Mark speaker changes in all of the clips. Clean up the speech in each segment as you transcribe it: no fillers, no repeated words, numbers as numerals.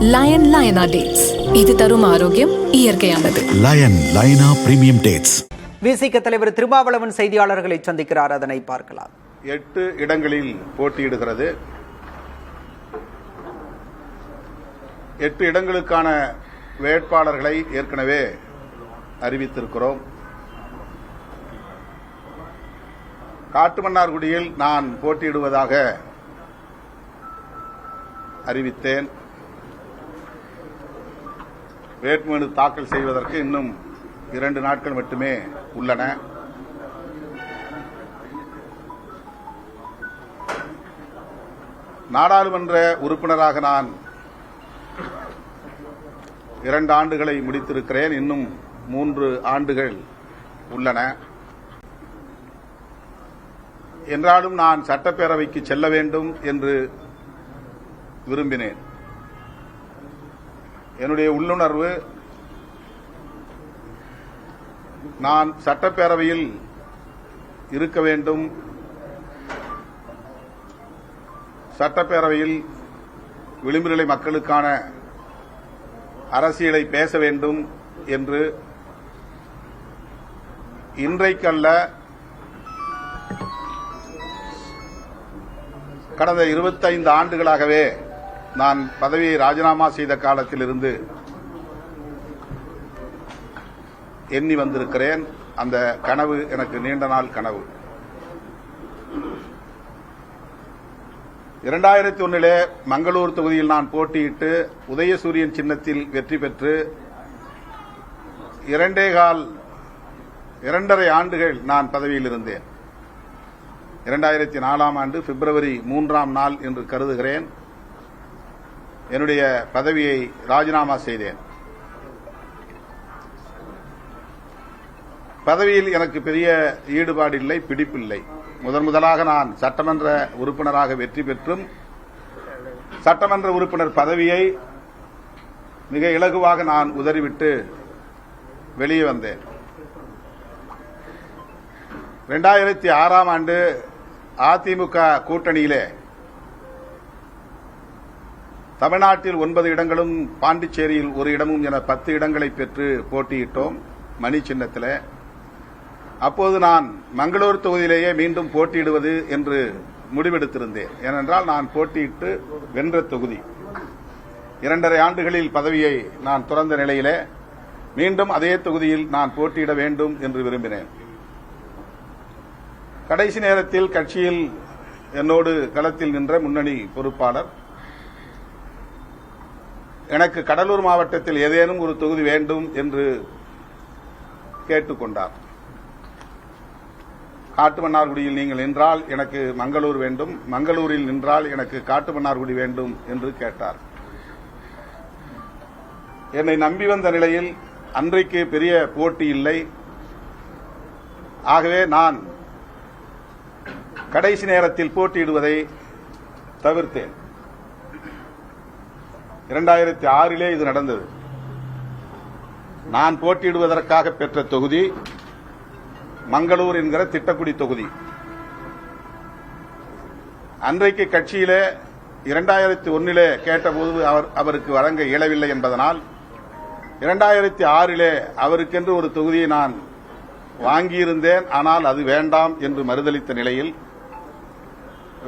Speaker 1: Line லயனா dates, இது தரும் ஆரோக்கியம் இயற்கையானது.
Speaker 2: லயன் லயனா பிரீமியம் டேட்ஸ்.
Speaker 3: விசிக தலைவர் திருமாவளவன் செய்தியாளர்களை சந்திக்கிறார், அதனை பார்க்கலாம்.
Speaker 4: 8 இடங்களில் போட்டியிடுகிறது. 8 இடங்களுக்கான வேட்பாளர்களை ஏற்கனவே அறிவித்திருக்கிறோம். காட்டுமன்னார்குடியில் நான் போட்டியிடுவதாக அறிவித்தேன். வேட்புமனு தாக்கல் செய்வதற்கு இன்னும் 2 நாட்கள் மட்டுமே உள்ளன. நாடாளுமன்ற உறுப்பினராக நான் 2 ஆண்டுகளை முடித்திருக்கிறேன். இன்னும் 3 ஆண்டுகள் உள்ளன. என்றாலும் நான் சட்டப்பேரவைக்கு செல்ல வேண்டும் என்று விரும்பினேன். என்னுடைய உள்ளுணர்வு, நான் சட்டப்பேரவையில் இருக்க வேண்டும், சட்டப்பேரவையில் விளிம்புநிலை மக்களுக்கான அரசியலை பேச வேண்டும் என்று இன்றைக்கல்ல, கடந்த 25 ஆண்டுகளாகவே நான் பதவியை ராஜினாமா செய்த காலத்திலிருந்து எண்ணி வந்திருக்கிறேன். அந்த கனவு எனக்கு நீண்ட நாள் கனவு. 2001 மங்களூர் தொகுதியில் நான் போட்டியிட்டு உதயசூரியன் சின்னத்தில் வெற்றி பெற்று 2.5 ஆண்டுகள் நான் பதவியில் இருந்தேன். 2004 ஆண்டு பிப்ரவரி 3ஆம் நாள் என்று கருதுகிறேன் என்னுடைய பதவியை ராஜினாமா செய்தேன். பதவியில் எனக்கு பெரிய ஈடுபாடு இல்லை, பிடிப்பில்லை. முதலாக நான் சட்டமன்ற உறுப்பினராக வெற்றி பெற்றும் சட்டமன்ற உறுப்பினர் பதவியை மிக இலகுவாக நான் உதறிவிட்டு வெளியே வந்தேன். 2006ஆம் ஆண்டு அதிமுக கூட்டணியிலே தமிழ்நாட்டில் 9 இடங்களும், பாண்டிச்சேரியில் 1 இடமும் என 10 இடங்களை பெற்று போட்டியிட்டோம் மணி சின்னத்தில். அப்போது நான் மங்களூர் தொகுதியிலேயே மீண்டும் போட்டியிடுவது என்று முடிவெடுத்திருந்தேன். ஏனென்றால் நான் போட்டியிட்டு வென்ற தொகுதி. 2.5 ஆண்டுகளில் பதவியை நான் துறந்த நிலையிலே மீண்டும் அதே தொகுதியில் நான் போட்டியிட வேண்டும் என்று விரும்பினேன். கடைசி நேரத்தில் கட்சியில் என்னோடு களத்தில் நின்ற முன்னணி பொறுப்பாளர் எனக்கு கடலூர் மாவட்டத்தில் ஏதேனும் ஒரு தொகுதி வேண்டும் என்று கேட்டுக்கொண்டார். காட்டுமன்னார்குடியில் நீங்கள் நின்றால் எனக்கு மங்களூர் வேண்டும், மங்களூரில் நின்றால் எனக்கு காட்டுமன்னார்குடி வேண்டும் என்று கேட்டார். என்னை நம்பி வந்த நிலையில் அன்றைக்கு பெரிய போட்டி இல்லை. ஆகவே நான் கடைசி நேரத்தில் போட்டியிடுவதை தவிர்த்தேன். 2006 இது நடந்தது. நான் போட்டியிடுவதற்காக பெற்ற தொகுதி மங்களூர் என்கிற திட்டக்குடி தொகுதி. அன்றைக்கு கட்சியிலே 2001 கேட்டபோது அவருக்கு வழங்க இயலவில்லை என்பதனால் 2006 அவருக்கென்று ஒரு தொகுதியை நான் வாங்கியிருந்தேன். ஆனால் அது வேண்டாம் என்று மறுதளித்த நிலையில்,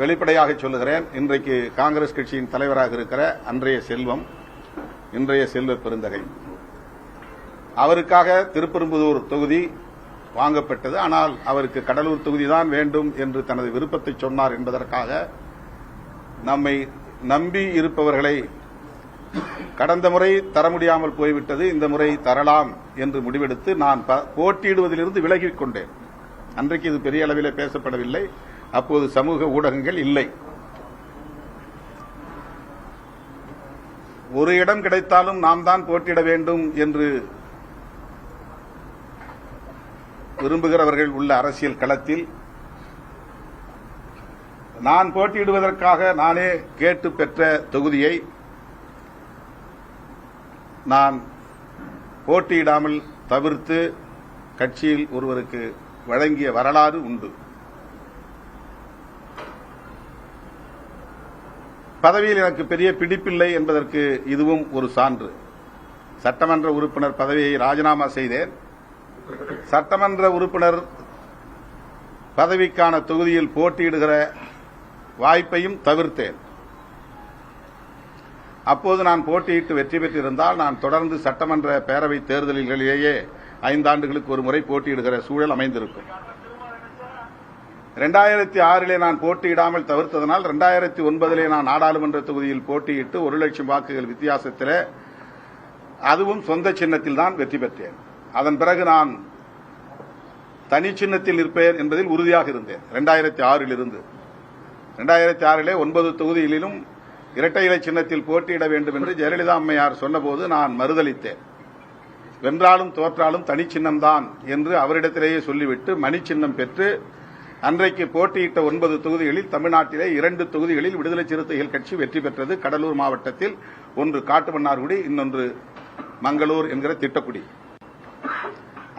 Speaker 4: வெளிப்படையாக சொல்லுகிறேன், இன்றைக்கு காங்கிரஸ் கட்சியின் தலைவராக இருக்கிற அன்றைய செல்வம், இன்றைய செல்வ பெருந்தகை, அவருக்காக திருப்பெரும்புதூர் தொகுதி வாங்கப்பட்டது. ஆனால் அவருக்கு கடலூர் தொகுதிதான் வேண்டும் என்று தனது விருப்பத்தை சொன்னார் என்பதற்காக நம்மை நம்பி இருப்பவர்களை கடந்த முறை தர முடியாமல் போய்விட்டது, இந்த முறை தரலாம் என்று முடிவெடுத்து நான் போட்டியிடுவதிலிருந்து விலகிக் கொண்டேன். அன்றைக்கு இது பெரிய அளவில் பேசப்படவில்லை. அப்போது சமூக ஊடகங்கள் இல்லை. ஒரு இடம் கிடைத்தாலும் நாம் தான் போட்டியிட வேண்டும் என்று விரும்புகிறவர்கள் உள்ள அரசியல் களத்தில் நான் போட்டியிடுவதற்காக நானே கேட்டு பெற்ற தொகுதியை நான் போட்டியிடாமல் தவிர்த்து கட்சியில் ஒருவருக்கு வழங்கிய வரலாறு உண்டு. பதவியில் எனக்கு பெரிய பிடிப்பில்லை என்பதற்கு இதுவும் ஒரு சான்று. சட்டமன்ற உறுப்பினர் பதவியை ராஜினாமா செய்தேன். சட்டமன்ற உறுப்பினர் பதவிக்கான தொகுதியில் போட்டியிடுகிற வாய்ப்பையும் தவிர்த்தேன். அப்போது நான் போட்டியிட்டு வெற்றி பெற்றிருந்தால் நான் தொடர்ந்து சட்டமன்ற பேரவை தேர்தல்களிலேயே 5 ஆண்டுகளுக்கு ஒரு முறை போட்டியிடுகிற சூழல் அமைந்திருக்கும். 2006 நான் போட்டியிடாமல் தவிர்த்ததனால் 2009 நான் நாடாளுமன்ற தொகுதியில் போட்டியிட்டு 1 லட்சம் வாக்குகள் வித்தியாசத்தில், அதுவும் சொந்த சின்னத்தில் தான் வெற்றி பெற்றேன். அதன் பிறகு நான் தனி சின்னத்தில் நிற்பேன் என்பதில் உறுதியாக இருந்தேன். 2006 இருந்து 2006 9 தொகுதிகளிலும் இரட்டை இலை சின்னத்தில் போட்டியிட வேண்டும் என்று ஜெயலலிதா அம்மையார் சொன்னபோது நான் மறுதளித்தேன். வென்றாலும் தோற்றாலும் தனி சின்னம்தான் என்று அவரிடத்திலேயே சொல்லிவிட்டு மணி சின்னம் பெற்று அன்றைக்கு போட்டியிட்ட 9 தொகுதிகளில் தமிழ்நாட்டிலே 2 தொகுதிகளில் விடுதலை சிறுத்தைகள் கட்சி வெற்றி பெற்றது. கடலூர் மாவட்டத்தில் ஒன்று காட்டுமன்னார்குடி, இன்னொன்று மங்களூர் என்கிற திட்டக்குடி.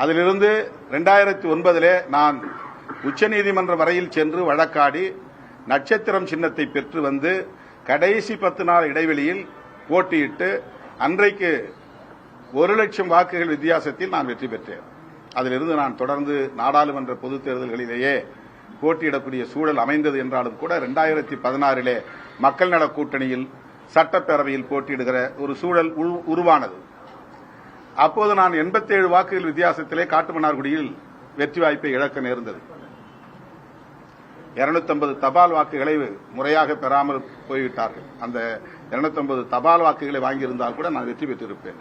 Speaker 4: அதிலிருந்து 2009 நான் உச்சநீதிமன்றம் வரையில் சென்று வழக்காடி நட்சத்திரம் சின்னத்தை பெற்று வந்து கடைசி 10 நாள் இடைவெளியில் போட்டியிட்டு அன்றைக்கு 1 லட்சம் வாக்குகள் வித்தியாசத்தில் நான் வெற்றி பெற்றேன். அதிலிருந்து நான் தொடர்ந்து நாடாளுமன்ற பொதுத் தேர்தல்களிலேயே போட்டியிடக்கூடிய சூழல் அமைந்தது என்றாலும் கூட 2016 மக்கள் நல கூட்டணியில் சட்டப்பேரவையில் போட்டியிடுகிற ஒரு சூழல் உருவானது. அப்போது நான் 87 வாக்குகள் வித்தியாசத்திலே காட்டுமன்னார்குடியில் வெற்றி வாய்ப்பை இழக்க நேர்ந்தது. 250 தபால் வாக்குகளை முறையாக பெறாமல் போய்விட்டார்கள். அந்த 250 தபால் வாக்குகளை வாங்கியிருந்தால் கூட நான் வெற்றி பெற்றிருப்பேன்.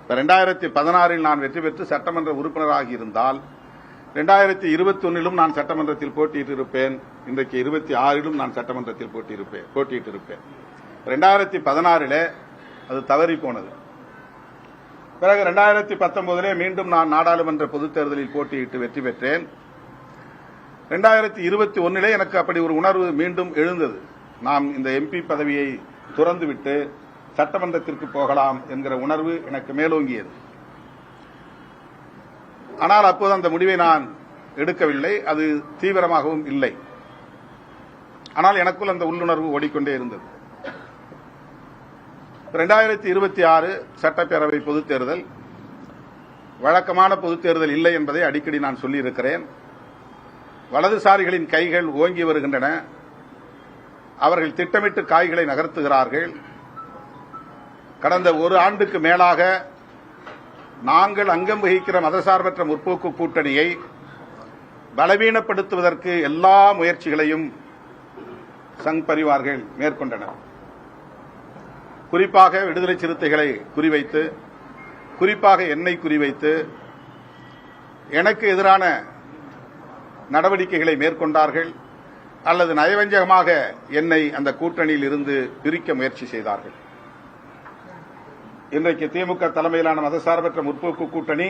Speaker 4: 2016 நான் வெற்றி பெற்று சட்டமன்ற உறுப்பினராகி இருந்தால் 2021 நான் சட்டமன்றத்தில் போட்டியிட்டிருப்பேன். இன்றைக்கு 26 நான் சட்டமன்றத்தில் போட்டியிட்டிருப்பேன். 2016 அது தவறி போனது. பிறகு 2019 மீண்டும் நான் நாடாளுமன்ற பொதுத் தேர்தலில் போட்டியிட்டு வெற்றி பெற்றேன். 2021 எனக்கு அப்படி ஒரு உணர்வு மீண்டும் எழுந்தது. நாம் இந்த எம்பி பதவியை துறந்துவிட்டு சட்டமன்றத்திற்கு போகலாம் என்கிற உணர்வு எனக்கு மேலோங்கியது. ஆனால் அப்போது அந்த முடிவை நான் எடுக்கவில்லை, அது தீவிரமாகவும் இல்லை. ஆனால் எனக்குள் அந்த உள்ளுணர்வு ஓடிக்கொண்டே இருந்தது. 2026 சட்டப்பேரவை பொதுத் தேர்தல் வழக்கமான பொதுத் தேர்தல் இல்லை என்பதை அடிக்கடி நான் சொல்லியிருக்கிறேன். வலதுசாரிகளின் கைகள் ஓங்கி வருகின்றன. அவர்கள் திட்டமிட்டு காய்களை நகர்த்துகிறார்கள். கடந்த 1 ஆண்டுக்கு மேலாக நாங்கள் அங்கம் வகிக்கிற மதசார்பற்ற முற்போக்கு கூட்டணியை பலவீனப்படுத்துவதற்கு எல்லா முயற்சிகளையும் சங் பரிவார்கள் மேற்கொண்டனர். குறிப்பாக விடுதலை சிறுத்தைகளை குறிவைத்து, குறிப்பாக என்னை குறிவைத்து எனக்கு எதிரான நடவடிக்கைகளை மேற்கொண்டார்கள். அல்லது நயவஞ்சகமாக என்னை அந்த கூட்டணியில் இருந்து பிரிக்க முயற்சி செய்தார்கள். இன்றைக்கு திமுக தலைமையிலான மதசார்பற்ற முற்போக்கு கூட்டணி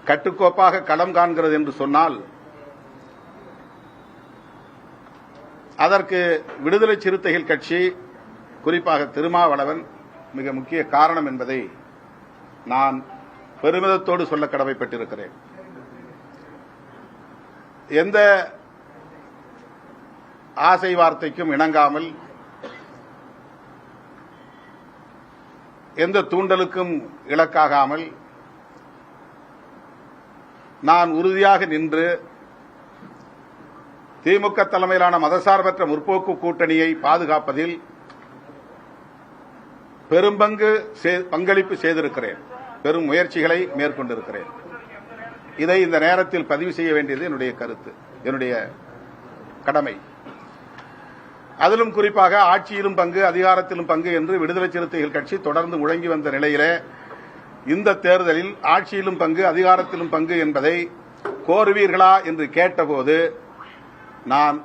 Speaker 4: கட்டுக்கோப்பாக களம் காண்கிறது என்று சொன்னால் அதற்கு விடுதலை சிறுத்தைகள் கட்சி, குறிப்பாக திருமாவளவன் மிக முக்கிய காரணம் என்பதை நான் பெருமிதத்தோடு சொல்ல கடமைப்பட்டிருக்கிறேன். எந்த ஆசை வார்த்தைக்கும் இணங்காமல், எந்த தூண்டலுக்கும் இலக்காகாமல் நான் உறுதியாக நின்று திமுக தலைமையிலான மதசார்பற்ற முற்போக்கு கூட்டணியை பாதுகாப்பதில் பங்களிப்பு செய்திருக்கிறேன். பெரும் முயற்சிகளை மேற்கொண்டிருக்கிறேன். இதை இந்த நேரத்தில் பதிவு செய்ய வேண்டியது என்னுடைய கருத்து, என்னுடைய கடமை. அதிலும் குறிப்பாக ஆட்சியிலும் பங்கு, அதிகாரத்திலும் பங்கு என்று விடுதலை சிறுத்தைகள் கட்சி தொடர்ந்து முழங்கி வந்த நிலையிலே இந்த தேர்தலில் ஆட்சியிலும் பங்கு, அதிகாரத்திலும் பங்கு என்பதை கோருவீர்களா என்று கேட்டபோது நான்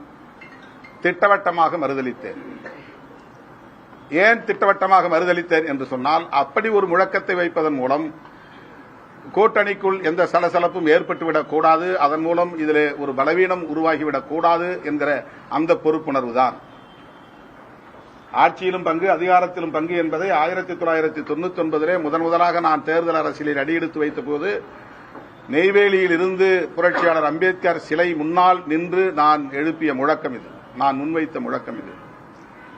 Speaker 4: திட்டவட்டமாக மறுதளித்தேன். ஏன் திட்டவட்டமாக மறுதளித்தேன் என்று சொன்னால், அப்படி ஒரு முழக்கத்தை வைப்பதன் மூலம் கூட்டணிக்குள் எந்த சலசலப்பும் ஏற்பட்டுவிடக் கூடாது, அதன் மூலம் இதில் ஒரு பலவீனம் உருவாகிவிடக் கூடாது என்கிற அந்த பொறுப்புணர்வுதான். ஆட்சியிலும் பங்கு, அதிகாரத்திலும் பங்கு என்பதை 1999 முதலாக நான் தேர்தல் அரசியலில் அடியெடுத்து வைத்த போது நெய்வேலியில் இருந்து புரட்சியாளர் அம்பேத்கர் சிலை முன்னால் நின்று நான் எழுப்பிய முழக்கம் இது, நான் முன்வைத்த முழக்கம் இது.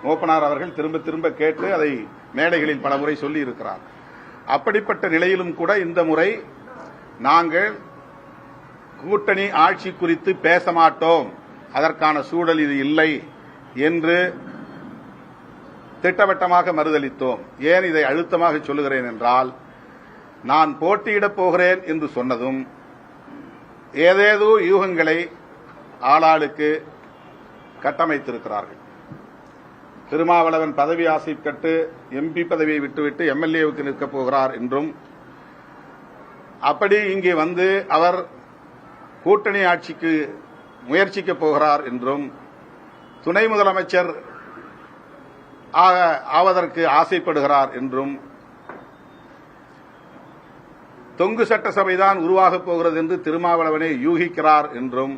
Speaker 4: மூப்பனார் அவர்கள் திரும்ப திரும்ப கேட்டு அதை மேடைகளில் பல முறை சொல்லி இருக்கிறார். அப்படிப்பட்ட நிலையிலும் கூட இந்த முறை நாங்கள் கூட்டணி ஆட்சி குறித்து பேச மாட்டோம், அதற்கான சூழல் இது இல்லை என்று திட்டவட்டமாக மறுதளித்தோம். ஏன் இதை அழுத்தமாக சொல்லுகிறேன் என்றால், நான் போட்டியிடப் போகிறேன் என்று சொன்னதும் ஏதேதோ யூகங்களை ஆளாளுக்கு கட்டமைத்திருக்கிறார்கள். திருமாவளவன் பதவி ஆசை கட்டு எம்பி பதவியை விட்டுவிட்டு எம்எல்ஏவுக்கு நிற்கப் போகிறார் என்றும், அப்படி இங்கே வந்து அவர் கூட்டணி ஆட்சிக்கு முயற்சிக்கப் போகிறார் என்றும், துணை முதலமைச்சர் ஆவதற்கு ஆசைப்படுகிறார் என்றும், தொங்கு சட்டசபைதான் உருவாகப் போகிறது என்று திருமாவளவனை யூகிக்கிறார் என்றும்,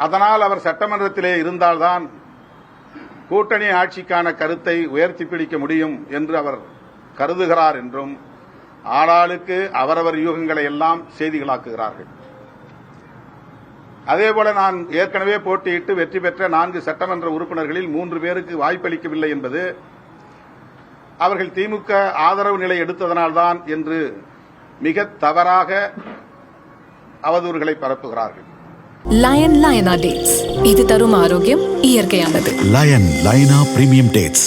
Speaker 4: அதனால் அவர் சட்டமன்றத்திலே இருந்தால்தான் கூட்டணி ஆட்சிக்கான கருத்தை உயர்த்தி பிடிக்க முடியும் என்று அவர் கருதுகிறார் என்றும் ஆளாளுக்கு அவரவர் யூகங்களை எல்லாம் செய்திகளாக்குகிறார்கள். அதேபோல நான் ஏற்கனவே போட்டியிட்டு வெற்றி பெற்ற 4 சட்டமன்ற உறுப்பினர்களில் 3 பேருக்கு வாய்ப்பளிக்கவில்லை என்பது அவர்கள் திமுக ஆதரவு நிலை எடுத்ததனால்தான் என்று மிக தவறாக அவதூறுகளை பரப்புகிறார்கள்.
Speaker 1: லயனா டேட்ஸ், இது தரும் ஆரோக்கியம் இயற்கையானது.
Speaker 2: லயனா பிரீமியம் டேட்ஸ்.